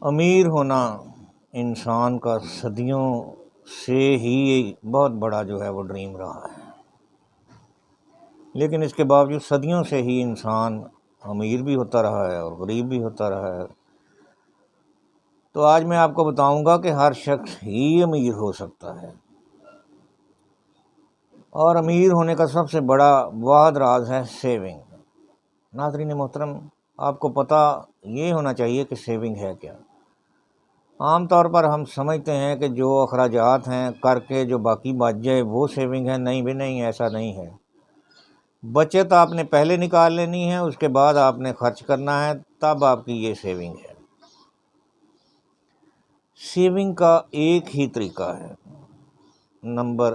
امیر ہونا انسان کا صدیوں سے ہی بہت بڑا جو ہے وہ ڈریم رہا ہے، لیکن اس کے باوجود صدیوں سے ہی انسان امیر بھی ہوتا رہا ہے اور غریب بھی ہوتا رہا ہے۔ تو آج میں آپ کو بتاؤں گا کہ ہر شخص ہی امیر ہو سکتا ہے، اور امیر ہونے کا سب سے بڑا واحد راز ہے سیونگ۔ ناظرین محترم، آپ کو پتہ یہ ہونا چاہیے کہ سیونگ ہے کیا۔ عام طور پر ہم سمجھتے ہیں کہ جو اخراجات ہیں کر کے جو باقی بچ جائے وہ سیونگ ہے۔ نہیں بھی نہیں، ایسا نہیں ہے۔ بچت آپ نے پہلے نکال لینی ہے، اس کے بعد آپ نے خرچ کرنا ہے، تب آپ کی یہ سیونگ ہے۔ سیونگ کا ایک ہی طریقہ ہے، نمبر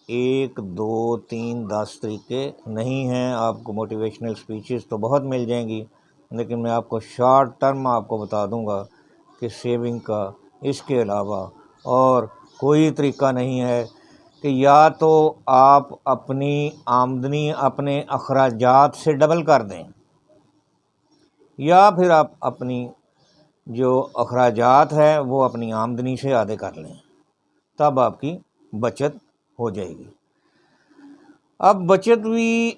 1 2 3 10 طریقے نہیں ہیں۔ آپ کو موٹیویشنل سپیچز تو بہت مل جائیں گی، لیکن میں آپ کو شارٹ ٹرم آپ کو بتا دوں گا کہ سیونگ کا اس کے علاوہ اور کوئی طریقہ نہیں ہے کہ یا تو آپ اپنی آمدنی اپنے اخراجات سے ڈبل کر دیں، یا پھر آپ اپنی جو اخراجات ہے وہ اپنی آمدنی سے آدھے کر لیں، تب آپ کی بچت ہو جائے گی۔ اب بچت بھی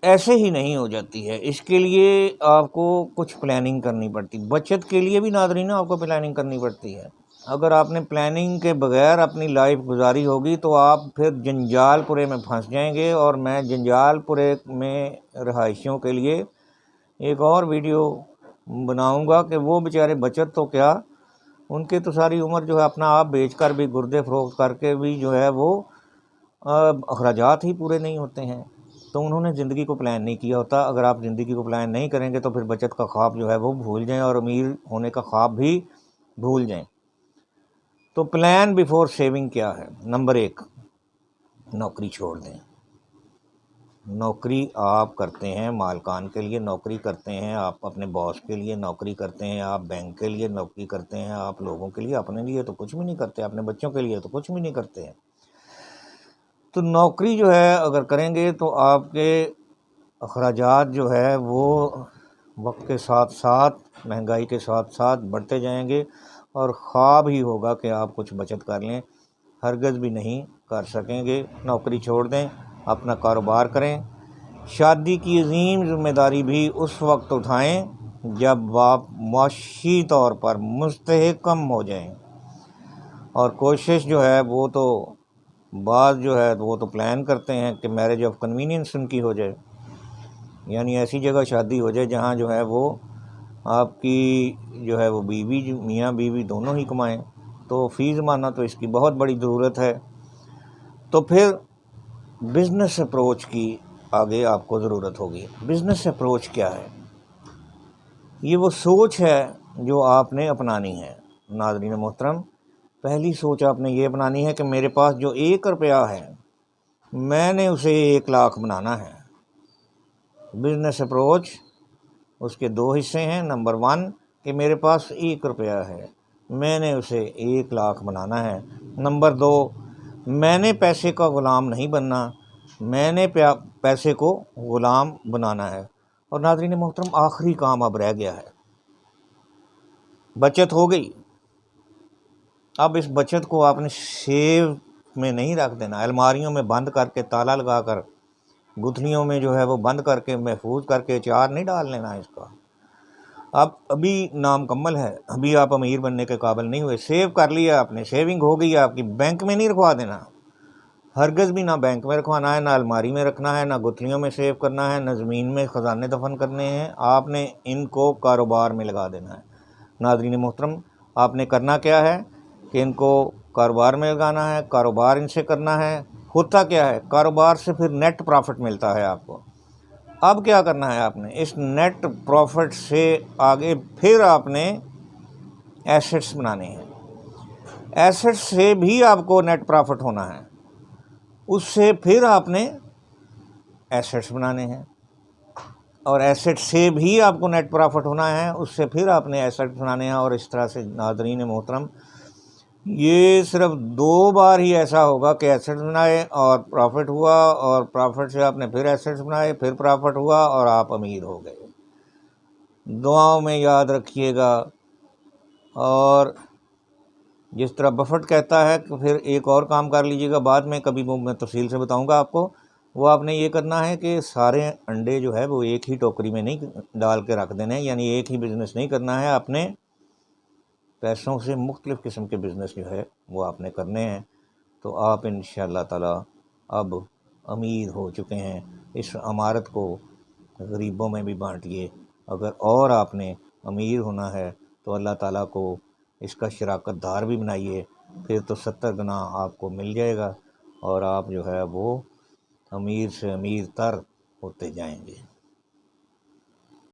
ایسے ہی نہیں ہو جاتی ہے، اس کے لیے آپ کو کچھ پلاننگ کرنی پڑتی۔ بچت کے لیے بھی ناظرین آپ کو پلاننگ کرنی پڑتی ہے۔ اگر آپ نے پلاننگ کے بغیر اپنی لائف گزاری ہوگی تو آپ پھر جنجال پورے میں پھنس جائیں گے، اور میں جنجال پورے میں رہائشیوں کے لیے ایک اور ویڈیو بناؤں گا کہ وہ بیچارے بچت تو کیا، ان کے تو ساری عمر جو ہے اپنا آپ بیچ کر بھی، گردے فروخت کر کے بھی جو ہے وہ اخراجات ہی پورے نہیں ہوتے ہیں۔ تو انہوں نے زندگی کو پلان نہیں کیا ہوتا۔ اگر آپ زندگی کو پلان نہیں کریں گے تو پھر بچت کا خواب جو ہے وہ بھول جائیں، اور امیر ہونے کا خواب بھی بھول جائیں۔ تو پلان بیفور سیونگ کیا ہے؟ نمبر 1، نوکری چھوڑ دیں۔ نوکری آپ کرتے ہیں مالکان کے لیے، نوکری کرتے ہیں آپ اپنے باس کے لیے، نوکری کرتے ہیں آپ بینک کے لیے، نوکری کرتے ہیں آپ لوگوں کے لیے، اپنے لیے تو کچھ بھی نہیں کرتے، اپنے بچوں کے لیے تو کچھ بھی نہیں کرتے ہیں۔ تو نوکری جو ہے اگر کریں گے تو آپ کے اخراجات جو ہے وہ وقت کے ساتھ ساتھ، مہنگائی کے ساتھ ساتھ بڑھتے جائیں گے، اور خواب ہی ہوگا کہ آپ کچھ بچت کر لیں، ہرگز بھی نہیں کر سکیں گے۔ نوکری چھوڑ دیں، اپنا کاروبار کریں۔ شادی کی عظیم ذمہ داری بھی اس وقت اٹھائیں جب آپ معاشی طور پر مستحکم ہو جائیں، اور کوشش جو ہے وہ تو بعض جو ہے وہ تو پلان کرتے ہیں کہ میرج آف کنوینئنس ان کی ہو جائے، یعنی ایسی جگہ شادی ہو جائے جہاں جو ہے وہ آپ کی جو ہے وہ بیوی، میاں بیوی دونوں ہی کمائیں، تو فی زمانہ تو اس کی بہت بڑی ضرورت ہے۔ تو پھر بزنس اپروچ کی آگے آپ کو ضرورت ہوگی۔ بزنس اپروچ کیا ہے؟ یہ وہ سوچ ہے جو آپ نے اپنانی ہے۔ ناظرین محترم، پہلی سوچ آپ نے یہ اپنانی ہے کہ میرے پاس جو 1 روپیہ ہے میں نے اسے 1 لاکھ بنانا ہے۔ بزنس اپروچ اس کے 2 حصے ہیں۔ نمبر 1 کہ میرے پاس 1 روپیہ ہے، میں نے اسے 1 لاکھ بنانا ہے۔ نمبر 2، میں نے پیسے کا غلام نہیں بننا، میں نے پیسے کو غلام بنانا ہے۔ اور ناظرین محترم، آخری کام اب رہ گیا ہے۔ بچت ہو گئی، اب اس بچت کو آپ نے سیو میں نہیں رکھ دینا، الماریوں میں بند کر کے تالا لگا کر، گتھلیوں میں جو ہے وہ بند کر کے محفوظ کر کے چار نہیں ڈال لینا اس کا۔ ابھی نامکمل ہے، ابھی آپ امیر بننے کے قابل نہیں ہوئے۔ سیو کر لیا آپ نے، سیونگ ہو گئی آپ کی، بینک میں نہیں رکھوا دینا، ہرگز بھی نہ بینک میں رکھوانا ہے، نہ الماری میں رکھنا ہے، نہ گتھلیوں میں سیو کرنا ہے، نہ زمین میں خزانے دفن کرنے ہیں۔ آپ نے ان کو کاروبار میں لگا دینا ہے۔ ناظرین محترم، آپ نے کرنا کیا ہے کہ ان کو کاروبار میں لگانا ہے، کاروبار ان سے کرنا ہے۔ ہوتا کیا ہے، کاروبار سے پھر نیٹ پروفٹ ملتا ہے آپ کو۔ اب کیا کرنا ہے آپ نے، اس نیٹ پروفٹ سے آگے پھر آپ نے ایسٹس بنانے ہیں۔ ایسٹس سے بھی آپ کو نیٹ پروفٹ ہونا ہے، اس سے پھر آپ نے ایسٹس بنانے ہیں، اور ایسٹ سے بھی آپ کو نیٹ پروفٹ ہونا ہے، اس سے پھر آپ نے ایسٹ بنانے ہیں، اور اس طرح سے ناظرین محترم یہ صرف 2 بار ہی ایسا ہوگا کہ ایسٹ بنائے اور پروفٹ ہوا، اور پروفٹ سے آپ نے پھر ایسٹ بنائے، پھر پروفٹ ہوا، اور آپ امیر ہو گئے۔ دعاؤں میں یاد رکھیے گا، اور جس طرح بفٹ کہتا ہے کہ پھر ایک اور کام کر لیجیے گا، بعد میں کبھی وہ میں تفصیل سے بتاؤں گا آپ کو، وہ آپ نے یہ کرنا ہے کہ سارے انڈے جو ہے وہ ایک ہی ٹوکری میں نہیں ڈال کے رکھ دینے، یعنی ایک ہی بزنس نہیں کرنا ہے، اپنے پیسوں سے مختلف قسم کے بزنس جو ہے وہ آپ نے کرنے ہیں، تو آپ انشاءاللہ تعالی اب امیر ہو چکے ہیں۔ اس عمارت کو غریبوں میں بھی بانٹیے، اگر اور آپ نے امیر ہونا ہے تو اللہ تعالیٰ کو اس کا شراکت دار بھی بنائیے، پھر تو 70 گنا آپ کو مل جائے گا اور آپ جو ہے وہ امیر سے امیر تر ہوتے جائیں گے۔